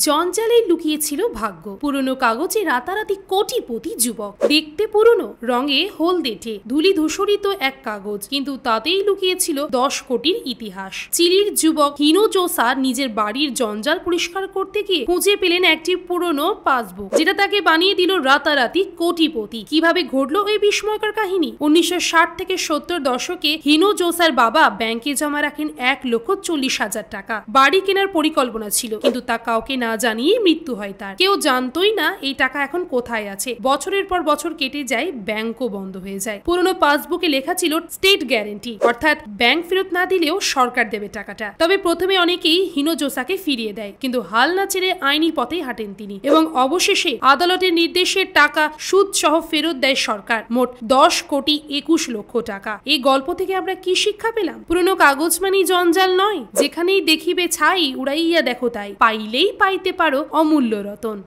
জঞ্জালে লুকিয়েছিল ভাগ্য। পুরনো কাগজে রাতারাতি কোটিপতি যুবক, দেখতে পুরনো, রঙে হলদেটে, ধুলি ধূসরিত এক কাগজ, কিন্তু তাতেই লুকিয়েছিল 10 কোটির ইতিহাস। চিলির যুবক হিনোজোসা নিজের বাড়ির জঞ্জাল পরিষ্কার করতে গিয়ে খুঁজে পেলেন একটি পুরনো পাসবুক, যেটা তাকে বানিয়ে দিল রাতারাতি কোটিপতি। কিভাবে ঘটলো এই বিস্ময়কর কাহিনী? 1960 থেকে 70 দশকে হিনোজোসার বাবা ব্যাংকে জমা রাখেন 1,40,000 টাকা। বাড়ি কেনার পরিকল্পনা ছিল, কিন্তু তা কাউকে না জানিয়ে মৃত্যু হয় তার। কেউ জানতোই না এই টাকা এখন কোথায় আছে। বছরের পর বছর কেটে যায়, ব্যাংকও বন্ধ হয়ে যায়। পুরনো পাসবুকে লেখা ছিল স্টেট গ্যারান্টি, অর্থাৎ ব্যাংক ফেরত না দিলেও সরকার দেবে টাকাটা। তবে প্রথমে অনেকেই হিনোজোসাকে ফিরিয়ে দেয়, কিন্তু হাল না ছেড়ে আইনি পথেই হাঁটেন তিনি, এবং অবশেষে আদালতের নির্দেশে টাকা সুদ সহ ফেরত দেয় সরকার, মোট 10 কোটি 21 লক্ষ টাকা। এই গল্প থেকে আমরা কি শিক্ষা পেলাম? পুরনো কাগজ মানেই জঞ্জাল নয়, যেখানেই দেখিবে ছাই উড়াইয়া দেখো তাই, পাইলেই পাইতে পারো অমূল্য রতন।